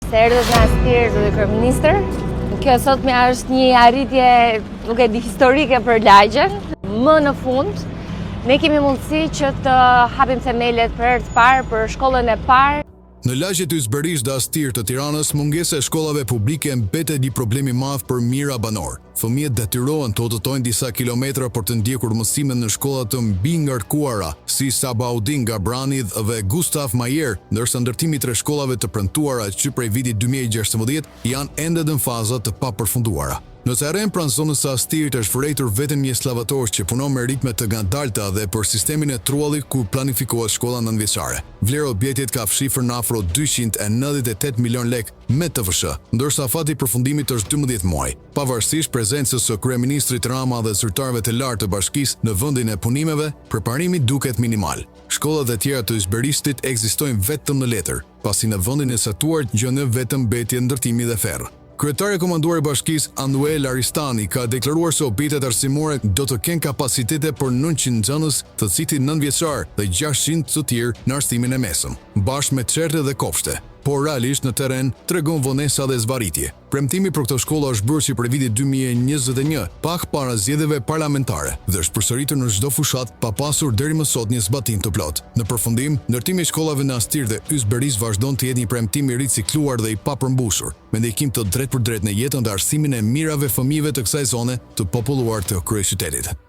se erdhët në Astir, zoti kryeministër. Kjo sot më është një arritje, nuk e di, historike për lagjen. Më në fund, ne kemi mundësi që të hapim themelet për herë të parë për shkollën e parë. Në lagjet Ysberisht dhe Astir të Tiranës, mungesa e shkollave publike mbetet një problem i madh për mijëra banor. Fëmijët detyrohen të udhëtojnë disa kilometra për të ndjekur mësimet në shkolla të mbi ngarkuara, si Sabaudin Gabrani dhe Gustav Mayer, ndërsa ndërtimi i 3 shkollave të premtuara që prej vitit 2016 janë ende në faza të papërfunduara. Në terren pranë zonës së Astirit është vërejtur vetëm një sllavator që punon me ritme të ngadalta dhe për sistemin e trullit ku planifikohet shkolla nëntëvjeçare. Vlera e objektit ka fshifur në afro 298 milion lek me TVSH, ndërsa fati i përfundimit është 12 muaj. Pavarësisht prezencës së kryeministrit Rama dhe zyrtarëve të lartë të bashkisë në vendin e punimeve, përparimi duket minimal. Shkollat e tjera të Ysberistit ekzistojnë vetëm në letër, pasi në vendin e satuar gjën vetëm mbetje ndërtimi dhe ferr. Kryetari komanduar i bashkisë Anduel Aristani ka deklaruar se objektet arsimore do të kenë kapacitete për 900 nxënës të citit 9 vjeçar dhe 600 të tjerë në arsimin e mesëm, bashkë me çerte dhe kopshte. Por realisht në terren tregon vonesa dhe zvarritje. Premtimi për këtë shkollë është bërë si për vitin 2021, pak para zgjedhjeve parlamentare, dhe është përsëritur në çdo fushat pa pasur deri më sot një zbatim të plot. Në përfundim, ndërtimi i shkollave në Astir dhe Ysberisht vazhdon të jetë një premtim i ricikluar dhe i papërmbushur, me ndikim të drejtë për drejtë në jetën dhe arsimin e mijërave fëmijëve të kësaj zone të populluar të kryeqytetit.